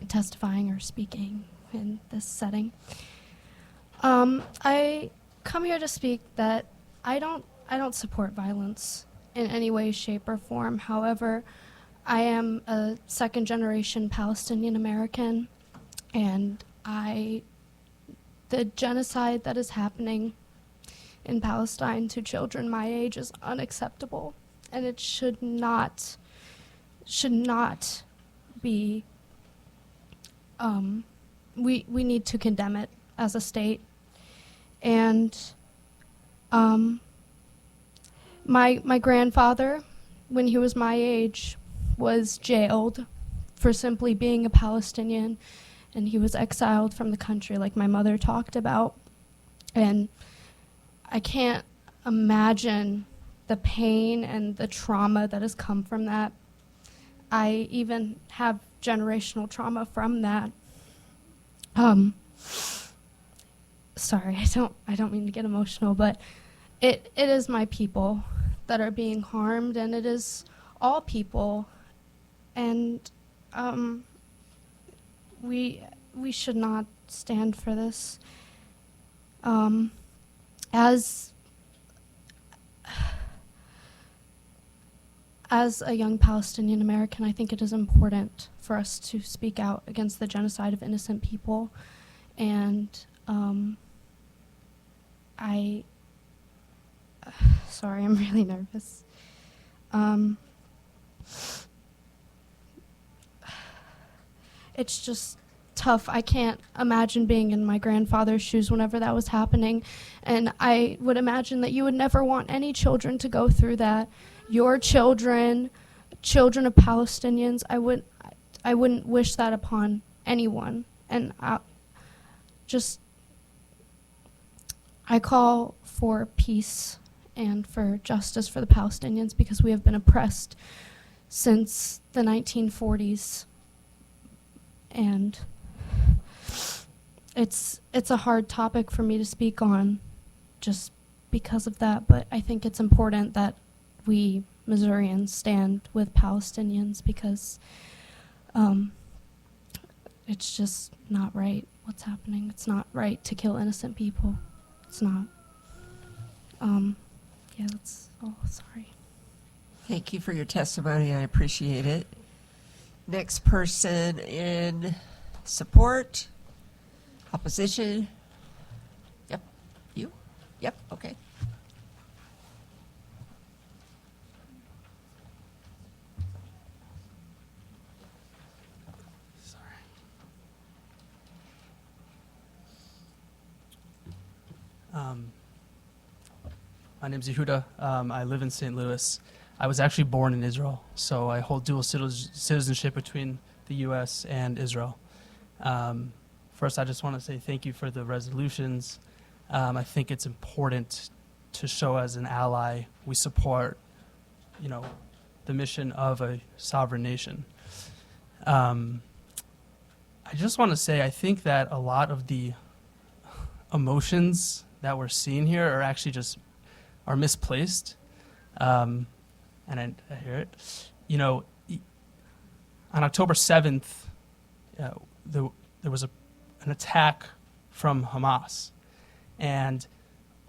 testifying or speaking in this setting. I come here to speak that I don't support violence in any way, shape, or form. However, I am a second-generation Palestinian American, and the genocide that is happening in Palestine to children my age is unacceptable, and it should not be. We need to condemn it as a state, and my grandfather, when he was my age, was jailed for simply being a Palestinian, and he was exiled from the country, like my mother talked about. And I can't imagine the pain and the trauma that has come from that. I even have generational trauma from that. Sorry, I don't mean to get emotional, but it is my people that are being harmed, and it is all people, and we should not stand for this. As a young Palestinian American, I think it is important for us to speak out against the genocide of innocent people, and sorry, I'm really nervous. It's just tough. I can't imagine being in my grandfather's shoes whenever that was happening, and I would imagine that you would never want any children to go through that. Your children of Palestinians, I wouldn't wish that upon anyone. And I call for peace and for justice for the Palestinians, because we have been oppressed since the 1940s. And it's a hard topic for me to speak on just because of that, but I think it's important that we Missourians stand with Palestinians, because it's just not right what's happening. It's not right to kill innocent people. It's not. Yeah, that's all. Sorry. Thank you for your testimony. I appreciate it. Next person in support, opposition. Yep. You? Yep. Okay. My name's Yehuda. I live in St. Louis. I was actually born in Israel, so I hold dual citizenship between the U.S. and Israel. First, I just want to say thank you for the resolutions. I think it's important to show as an ally we support, the mission of a sovereign nation. I just want to say I think that a lot of the emotions that we're seeing here are actually are misplaced. And I hear it. On October 7th, there was an attack from Hamas. And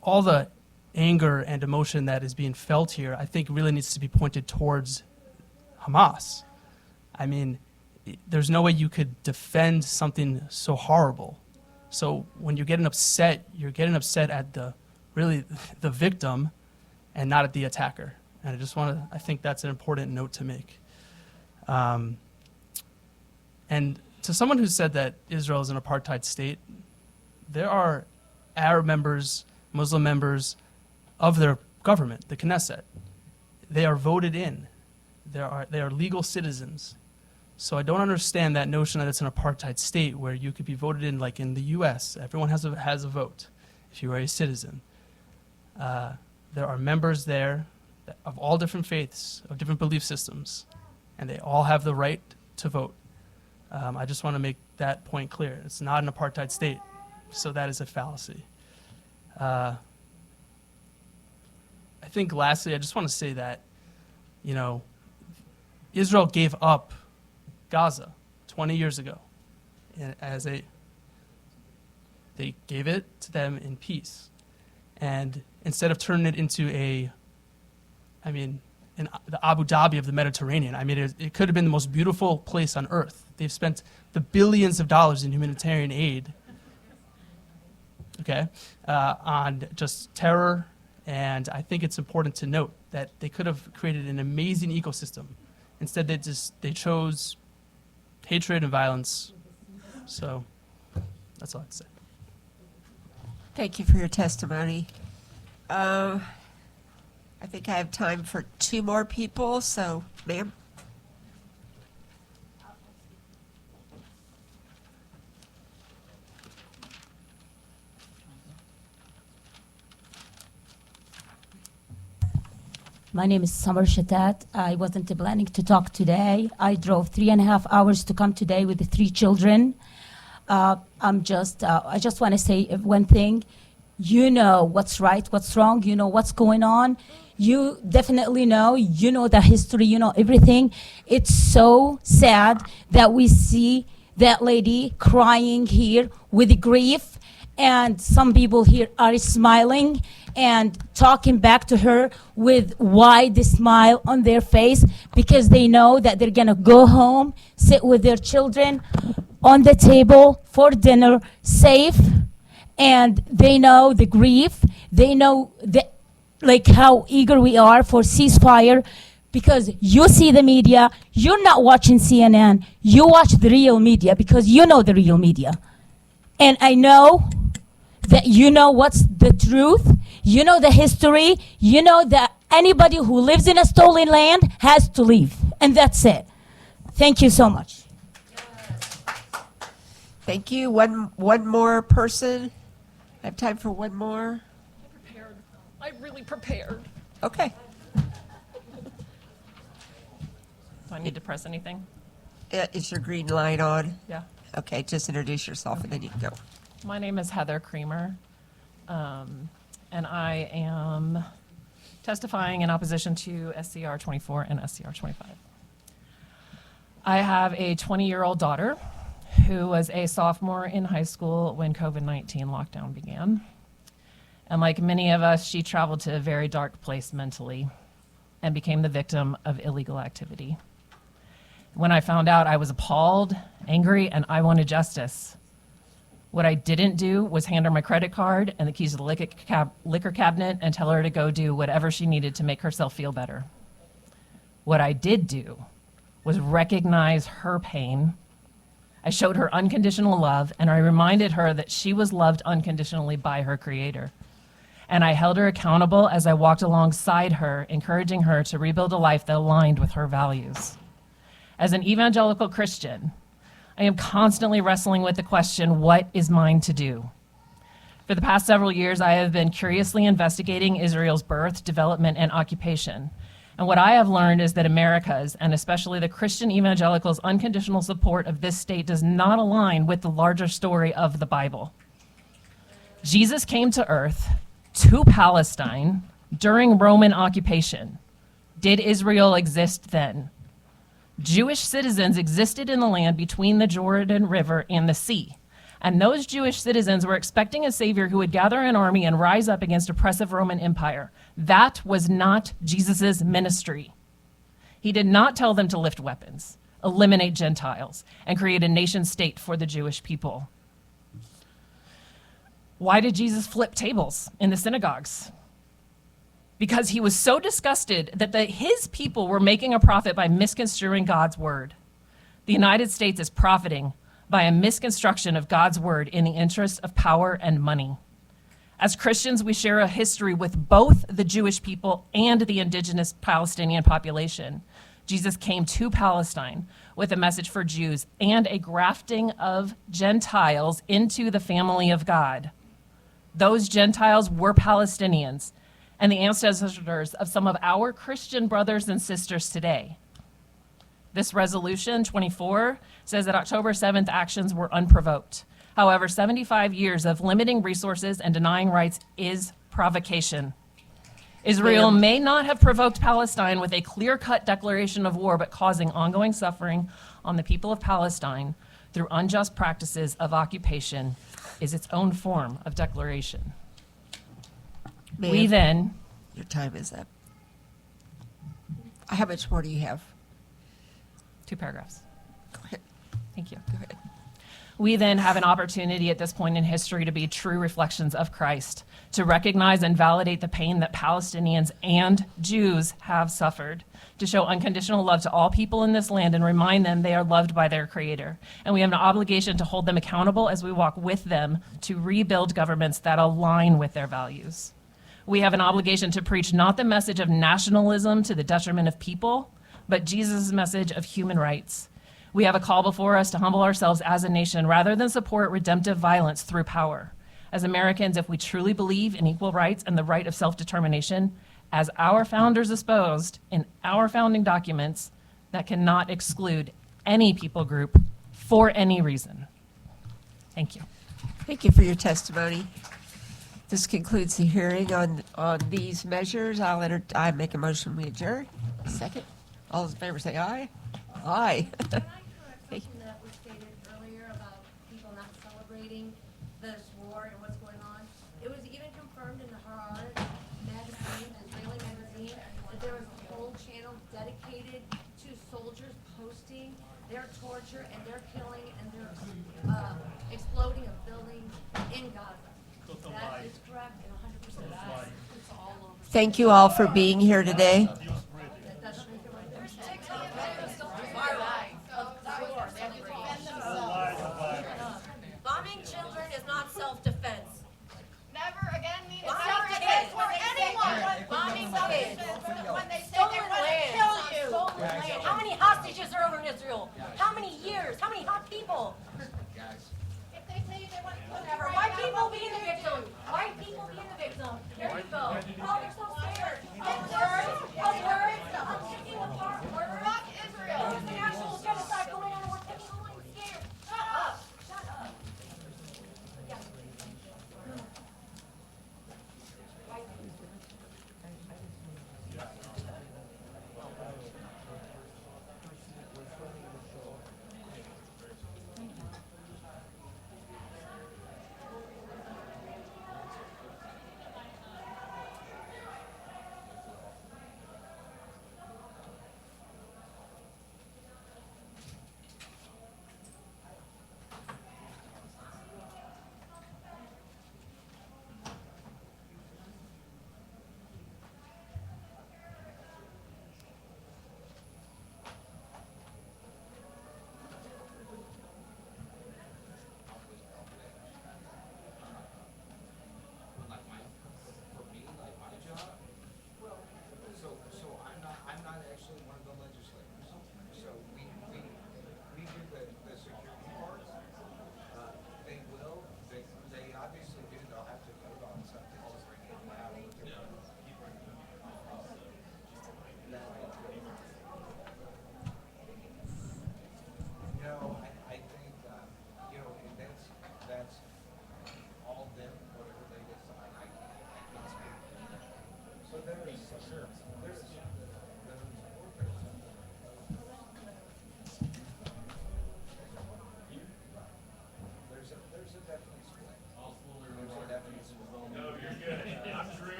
all the anger and emotion that is being felt here, I think really needs to be pointed towards Hamas. I mean, there's no way you could defend something so horrible. So when you're getting upset at the victim and not at the attacker. And I think that's an important note to make. And to someone who said that Israel is an apartheid state, there are Arab members, Muslim members of their government, the Knesset. They are voted in. They are legal citizens. So I don't understand that notion that it's an apartheid state where you could be voted in, like in the U.S. Everyone has a vote if you are a citizen. There are members there of all different faiths, of different belief systems, and they all have the right to vote. I just want to make that point clear. It's not an apartheid state, so that is a fallacy. I think lastly, I just want to say that, Israel gave up Gaza 20 years ago they gave it to them in peace. And instead of turning it into the Abu Dhabi of the Mediterranean, it could have been the most beautiful place on earth. They've spent the billions of dollars in humanitarian aid, on just terror. And I think it's important to note that they could have created an amazing ecosystem. Instead, they chose hatred and violence. So that's all I have to say. Thank you for your testimony. I think I have time for 2 more people, so ma'am. My name is Samar Shatat. I wasn't planning to talk today. I drove 3.5 hours to come today with the 3 children. I just want to say one thing. You know what's right, what's wrong, you know what's going on. You definitely know, you know the history, you know everything. It's so sad that we see that lady crying here with grief, and some people here are smiling and talking back to her with wide smile on their face, because they know that they're gonna go home, sit with their children on the table for dinner, safe, and they know the grief. They know how eager we are for ceasefire, because you see the media. You're not watching CNN. You watch the real media because you know the real media. And I know that you know what's the truth. You know the history. You know that anybody who lives in a stolen land has to leave. And that's it. Thank you so much. Thank you. One more person. I have time for one more. I really prepared. Okay. Do I need to press anything? Is your green light on? Yeah. Okay, just introduce yourself and then you can go. My name is Heather Creamer, and I am testifying in opposition to SCR24 and SCR25. I have a 20-year-old daughter who was a sophomore in high school when COVID-19 lockdown began. And like many of us, she traveled to a very dark place mentally and became the victim of illegal activity. When I found out, I was appalled, angry, and I wanted justice. What I didn't do was hand her my credit card and the keys to the liquor cabinet and tell her to go do whatever she needed to make herself feel better. What I did do was recognize her pain. I showed her unconditional love, and I reminded her that she was loved unconditionally by her Creator. And I held her accountable as I walked alongside her, encouraging her to rebuild a life that aligned with her values. As an evangelical Christian, I am constantly wrestling with the question, what is mine to do? For the past several years, I have been curiously investigating Israel's birth, development, and occupation. And what I have learned is that America's, and especially the Christian evangelicals' unconditional support of this state does not align with the larger story of the Bible. Jesus came to earth, to Palestine, during Roman occupation. Did Israel exist then? Jewish citizens existed in the land between the Jordan River and the sea. And those Jewish citizens were expecting a savior who would gather an army and rise up against oppressive Roman Empire. That was not Jesus' ministry. He did not tell them to lift weapons, eliminate Gentiles, and create a nation state for the Jewish people. Why did Jesus flip tables in the synagogues? Because he was so disgusted that his people were making a profit by misconstruing God's word. The United States is profiting by a misconstruction of God's word in the interest of power and money. As Christians, we share a history with both the Jewish people and the indigenous Palestinian population. Jesus came to Palestine with a message for Jews and a grafting of Gentiles into the family of God. Those Gentiles were Palestinians and the ancestors of some of our Christian brothers and sisters today. This resolution 24 says that October 7th actions were unprovoked. However, 75 years of limiting resources and denying rights is provocation. Israel may not have provoked Palestine with a clear-cut declaration of war, but causing ongoing suffering on the people of Palestine through unjust practices of occupation is its own form of declaration. We then... Your time is up. How much more do you have? 2 paragraphs. Go ahead. Thank you. Go ahead. We then have an opportunity at this point in history to be true reflections of Christ, to recognize and validate the pain that Palestinians and Jews have suffered, to show unconditional love to all people in this land and remind them they are loved by their Creator. And we have an obligation to hold them accountable as we walk with them to rebuild governments that align with their values. We have an obligation to preach not the message of nationalism to the detriment of people, but Jesus' message of human rights. We have a call before us to humble ourselves as a nation rather than support redemptive violence through power. As Americans, if we truly believe in equal rights and the right of self-determination, as our founders espoused in our founding documents, that cannot exclude any people group for any reason. Thank you. Thank you for your testimony. This concludes the hearing on these measures. I make a motion, we adjourn. Second. All those in favor say aye. Aye. Something that was stated earlier about people not celebrating this war and what's going on. It was even confirmed in the Haaretz magazine, Israeli magazine, that there was a whole channel dedicated to soldiers posting their torture and their killing and their exploding of buildings in Gaza. That is correct and 100%. It's all over. Thank you all for being here today. Bombing children is not self-defense. Never again need a self-defense for anyone. Bombing kids. When they say they want to kill you. Stolen land. How many hostages are over in Israel? How many years? How many hot people? If they tell you they want to kill you, Whatever. White people being the victim. White people being the victim. There you go. Oh, they're so scared.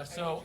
So